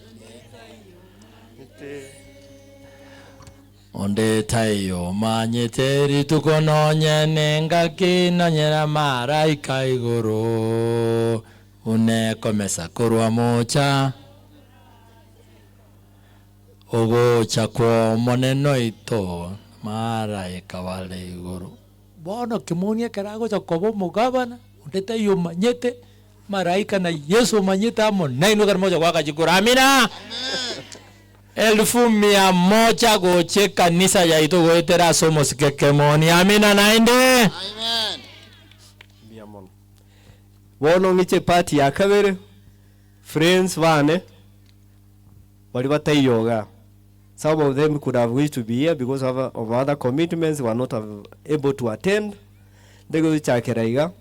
onde tayo manyeteri tukononye nengaki nonyera maraika iguru une komesa kurwa mocha ogo chakwa moneno ito maraika wale iguru bono kimonia karago chakobo mugabana onde tayo manyete maraika na Yesu manyete amo naino karmoja kwa kachikura amina 1100 goche kanisa ya ito goetera somos kekemoni amina naende amen biamon wono ngiche party ya kabere friends bane bali batayoga. Some of them could have wished to be here because of other commitments, were not able to attend. They go to Chakeraiga,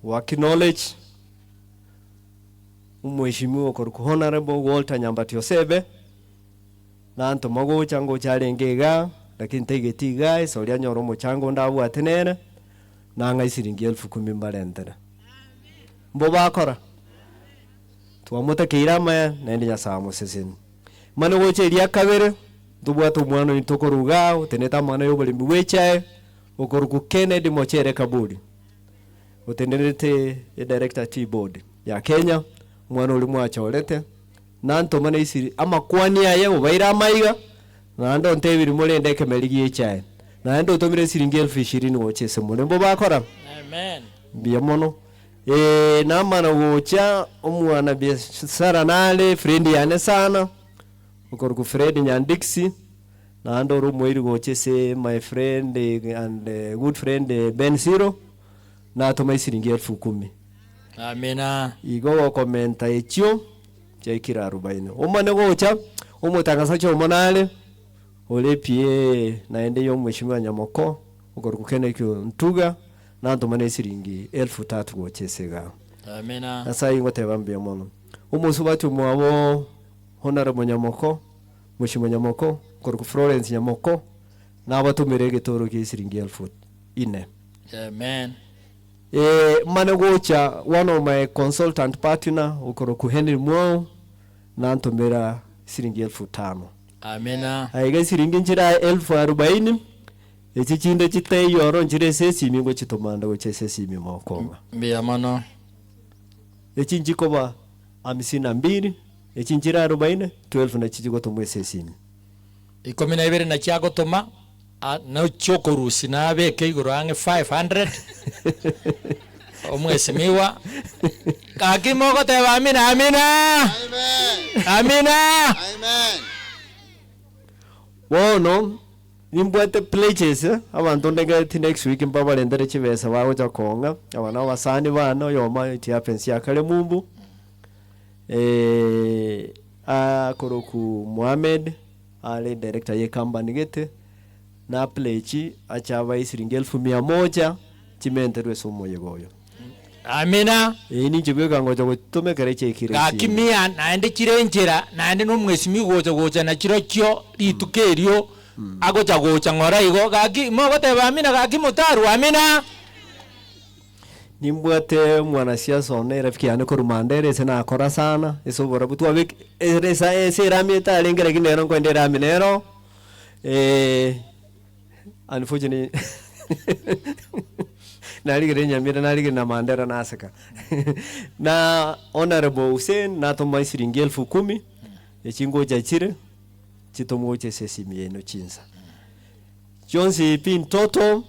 work knowledge. Mheshimiwa Honorable Walter Nyambati Osebe na anto mago chango chalengega lakini tegetiga solia nyoro mochango ndabu atenene na ngai siringi 10,000 mbalendera mbo bakora tuamuta kirama nende nyasamo seseni mano goche ria kabere tubwatu mwana nitokoruga uteneta mwana yo bali mwechae okoruku Kennedy Mochere Kabudi utenderete ya director T-board ya Kenya mwana uli mwachorete nanto mana isiri ama kwani aye ubaira maiga nando ntebiri mole ndeke meligi echae nando tomire siringi 20,000 wochese mole mbo bakora amen biamono na mana wocha omwana biashara nale friend yane sana ukoruku Fred Nyandiksi nando rumwiri wochese my friend and good friend Ben Siro na tomai siringi 10,000 amina igo komenta echo chekira 40 omane gocha omutangasa cho monale olepie naende yo mheshimiwa Nyamoko ukoruku Kenekyo Ntuga na tomane siringi 3,000 gochesega amina asa ingote bambia mono umusubatu mwabo Honorable Nyamoko mheshimiwa Nyamoko ukoruku Florence Nyamoko na abatumire gitoro ki siringi 4,000 amen mane gocha one of my consultant partner ukoroku Henry Mwao na ntomera siringi 5,000 amina aiga siringi njira 40,000 echichinde chite yoro njire sesi mingo chitomanda goche sesi mimokonga mbia mono echinji koba 52 echinjira 40 12 na chijigo tomwe sesi 12 na chiago toma na chokorusi na abeke iguru ange 500 omwesimiwa kakimoko teba amina amina amen amina amen wono nimbwete pledges abantu ndege next week mbabale ndere chibesa bawo chakonga abana basani bano yoma iti happens ya kale mumbu akoroku Mohamed ale director ye company gete na pledge achaba isiringi 1,100 chimenterwe somo yegoyo Amina. Ni chibwe kangoja gutume kare chekire. Gakimia naende kirenjera naende no mwesimi goja na kiro kyo litukerio agocha gocha ngora igo gaki mo goteba amina gaki mutaru amina. Nimbwate mwanasiasa one rafiki yane ko rumandere sena akora sana isobora butu abik eresa eserami talengera kinero kwendera minero unfortunately naligere nyamira naligere na mandera nasaka na honorable Hussein na to mai siringi 10,000 echingo cha chire chitomo che sesimi eno chinsa Jonsi pin toto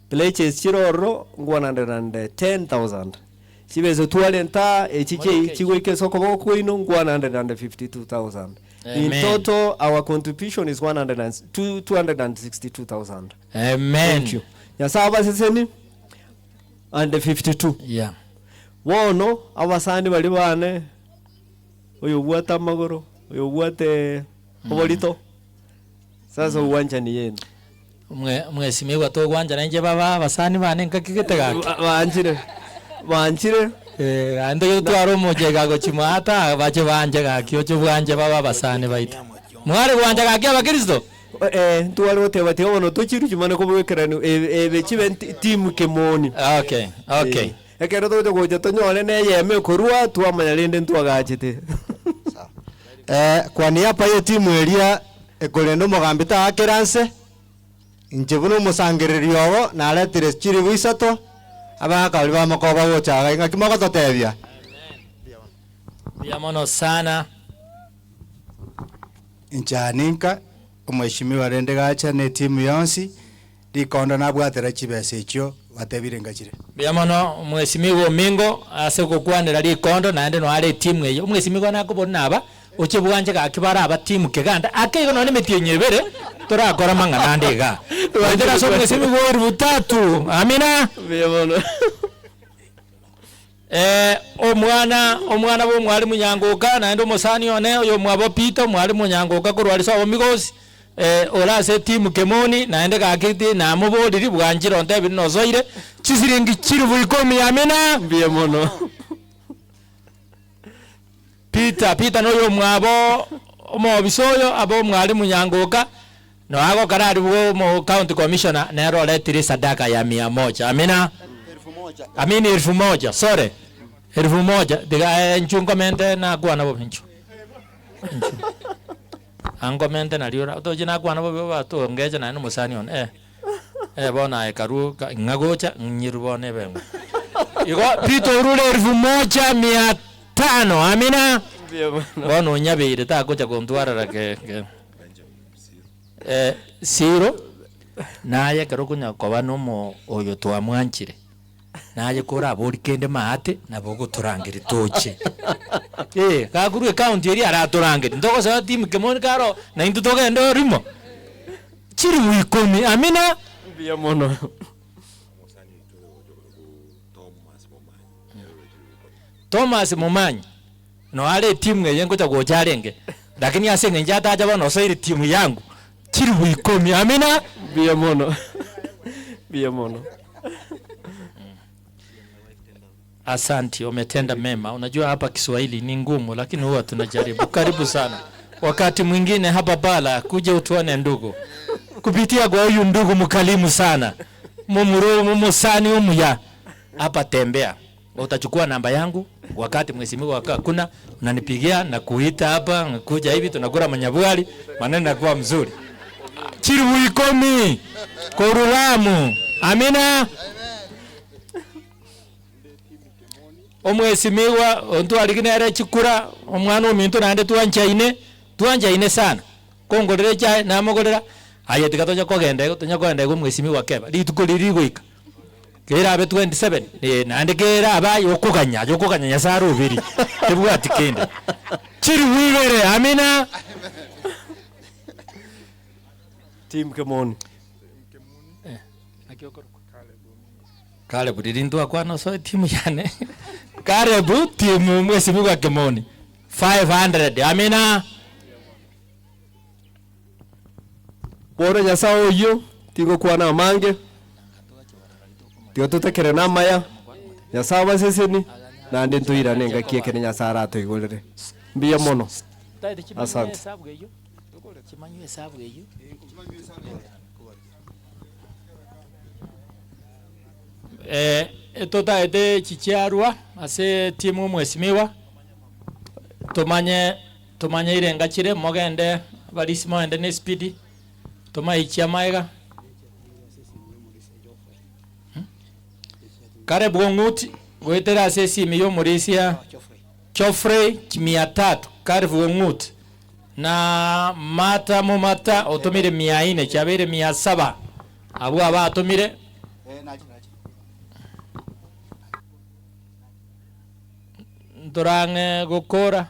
Pleches chiroro 110,000. Chibezo tualenta echiche chiweke soko boko ino 152,000. In total our contribution is 262,000. Amen. Thank you. Ya sawa seseni and 52. Yeah. Wono abasani bali bane oyo bwata magoro oyo bwate obolito. Sasa uwanja ni yenu. Mwesimi wato gwanja nanje baba basani bane nkakigete gake banchire ando yo twaro moje gago chimata bache banje gake ocho bwanje baba basani baita mware gwanja gake abakristo twari goteba ti ono tuchiru chimane ko bwekerano ebe chibe timu Kemoni. Okay ekero to goja tonyole ne yeme korua twamanya lende ntwagachite kwa niaba ya timu eria ekolendo mogambita akeranse Nchebuno musangererio na aletire chiri wisato abaka liba makoba gocha inga kimoko totebia. Biamono sana. Nchaninka umheshimiwa rende gacha ne timu yonsi likondo nabwatera chibese icho batebire ngachire. Biamono mheshimiwa Mingo ase kokwanira likondo naende no ale timu eyo mheshimiwa nakubona aba oche bwanje gakibara aba timu keganda akego none metie nyebere torakora mangana ndega twendera so mwesimi goru 3 amina biamono omwana bo mwalimu Nyangoka naende musani one oyo mwabo Peter mwalimu Nyangoka kurwali so migosi ola se timu Kemoni naende gakiti na mubodiri bwanjiro nte bino zoire chisiringi chiri buikomi amina biamono Peter noyo mwabo omobisoyo abo mwalimu Nyangoka no ago karari wo mo county commissioner na role tiri sadaka ya 100 amina 1,000 sorry 1,000 diga nchungomente na kwa na boncho angomente na liora to jina kwa na bo ba to ngeje na musani on bona ekaru ngagocha nyirubone bengo igo Peter rule 1,500 amina bono nyabire ta gocha kontwara rake siro naye karokunya kwa banomo oyo twamwanchire naye kora abori kende maate nabogo turangire toche kaguru account yeri araturangire ndoko sa timu Kemoni karo na intu toge ndo rimo chiri wikomi amina biamono Thomas Momanyi no ale timu yengo cha gojarenge lakini asenge njata aja bano soire timu yangu chiri wikomi amina biamono Asanti, umetenda mema. Unajua hapa Kiswahili ni ngumu lakini huwa tunajaribu. Karibu sana. Wakati mwingine hapa Bala kuja utuone ndugu. Kupitia kwa huyu ndugu mkalimu sana. Mumuro mumusani umuya. Hapa tembea. Utachukua namba yangu wakati mheshimiwa kuna unanipigia na kuita hapa kuja hivi tunakula manyabwali maneno yanakuwa mzuri. Chiri wikomi korulamu. Amina. Omwesimiwa ontu alikinere chikura omwana omintu nande tuanjaine sana kongorere cha namogorera aye tikatonya kogenda mwesimiwa keba litukoliri goika kera abe 27 nande kera aba yokuganya nyasaro ubiri tebwati kende chiri wibere amina team Kemoni kale budirindu akwana so timu yane Karibu timu mwesimiwa Kemoni 500 amina bora nyasao yo tigo kwa na mange tigo tutekere na maya Nyasaba seseni na ndi ntuira nenga kiekene nyasara to igolere. Mbiya mono. Asante. Totaete chichiarwa ase timu mwesimiwa tumanye irenga chire mogende barisimo ende ne speed tumaichia maiga kare bwonguti gwetera ase simi yo murisia Chofrey 300 kare bwonguti na mata otumire 400 chabere 700 abo aba atumire Dorange gukora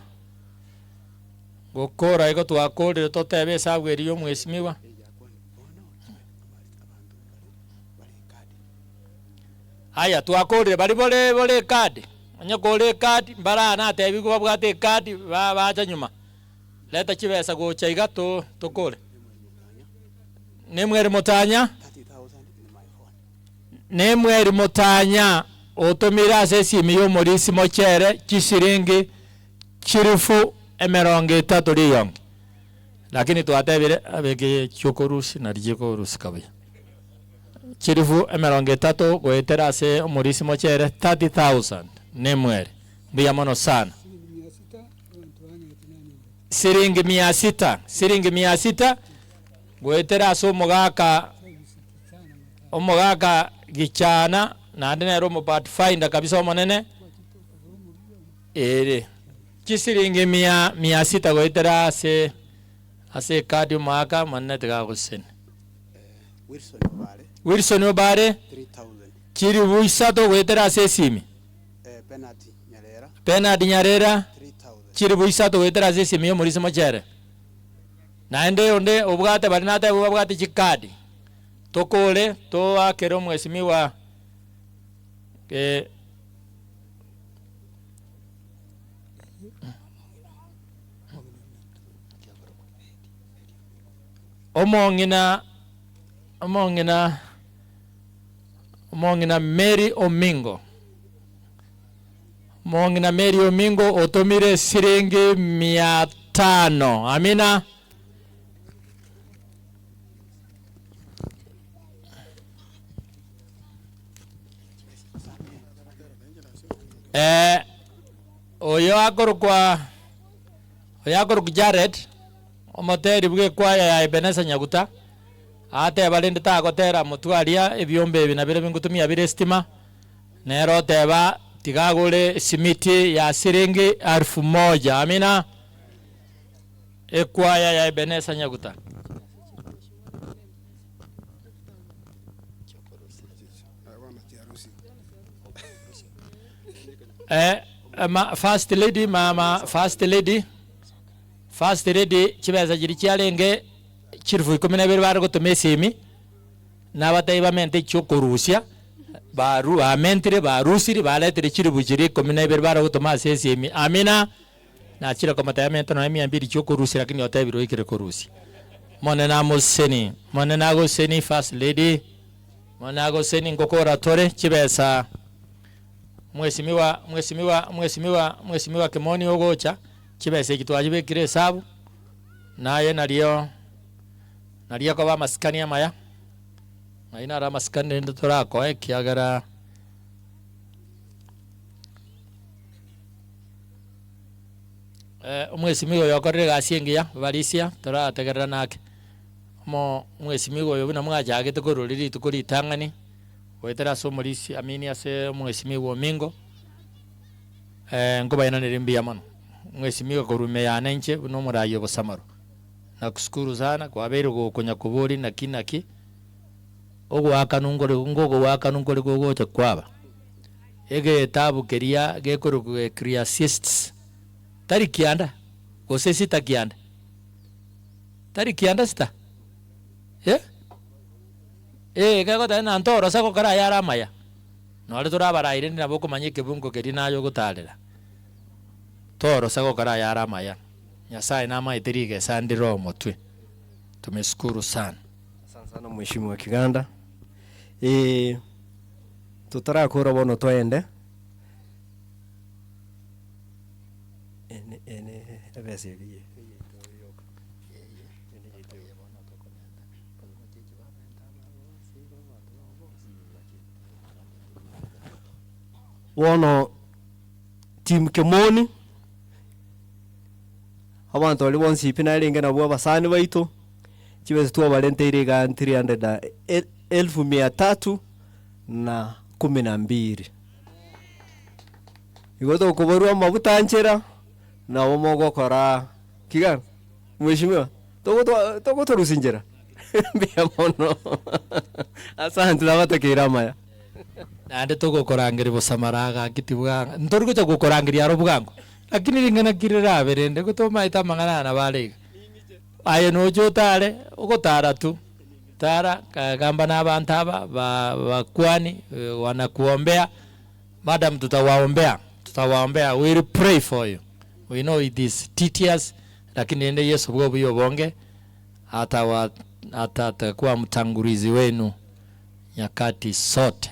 iko twakorire totebe sabweri yo mwesimiwa aya twakorire bari bole card anya kore card mbara na tebi ko bwate card bacha nyuma leta chibesa go chaiga to kore nemweri mutanya otomira sesimi yo morisi mochere chisiringi chirifu 30 riyong lakini twatebire abege chokorusi na rijekorusi kabya chirifu 30 gwetera se morisi mochere 30,000 nemwere mbiya mono sana siringi 600 gwetera so omugaka gichana na ndinero mu pathfinder kabisa omonene chisiringi 600 gwetera ase kadi maka manne tega gusene Wilson Obare 3000 chiri buisato gwetera ase simi penalty nyarera chiri buisato gwetera ase simi yo muri simochere naende onde obwate bari nate obwate chikadi tokole to akero mwesimiwa omongina Mary Omingo otomire siringi 500 amina oyo akorukwa Jared omoteri bwe kwaya ya Ebeneza Nyaguta ate balinde tagotera mutwaria ebyombe ebi nabire bingutumia bire stima nero teba tigagule simiti ya siringi 1000 amina ekwaya ya Ebeneza Nyaguta first lady chibeza jiri cyalenge chirifu 12 bari gutumesimi n'abatayiba mente cyokorusya baru amentre barusiri baletere chirifu jiri 12 bari gutuma sesimi amina na chira kwa matayamento na 200 cyokorusya lakini otayibiro ikire korusi mone na goseni first lady mone na goseni ngokora tore chibeza mwesimiwa Kimoni ogocha chibese kitwajibe kire sabu naye nariyo ko ba maskani amaya naina ra maskani ndo torako kiagara mwesimiwa yokorere gasingia balisia torategerera nake mwesimiwa yo bina mwaja gete kororiri tukuritangani wetera so morisi amini ase mwesimiwa Omingo ngoba yana nirimbi yamano mwesimiwa korume ya nenche no murayo bosamaro nakushukuru sana kwa bero kunya kuburi na kinaki ogwaka nungore gogocha kwaba ege tabu keria gekoro creacists tari kianda gose sita kianda tari kianda sita gago tana ntoro sako kara yara maya no ale torabara ire na boko manyike bungo keri nayo gutarira toro sako kara yara maya Nyasaye nama itirige sandi roho motwe tumeshukuru sana sana mheshimiwa Kiganda tutarakora bono twende ebeseri wono team Kemoni abantu bali bonsi ipina linga na bwa basani baitu chiwezi tuwa balente ile ga 312 igoto kubarua mabuta anchera na womogo kora kigan mheshimiwa toko rusinjera bia mono asante labata kiramaya ande toko korangiri bosamaraga kitibwa ntorugo cyo gukorangiri aro bugango lakini ringana kirira berende gutoma ita mangana na balega aye no jotare ugotara tu tara kagamba na abantu aba bakwani wanakuombea madam tutawaombea we will pray for you. We know it is tedious lakini ende Yesu bwo bonge hata atakuwa mtangulizi wenu nyakati sote.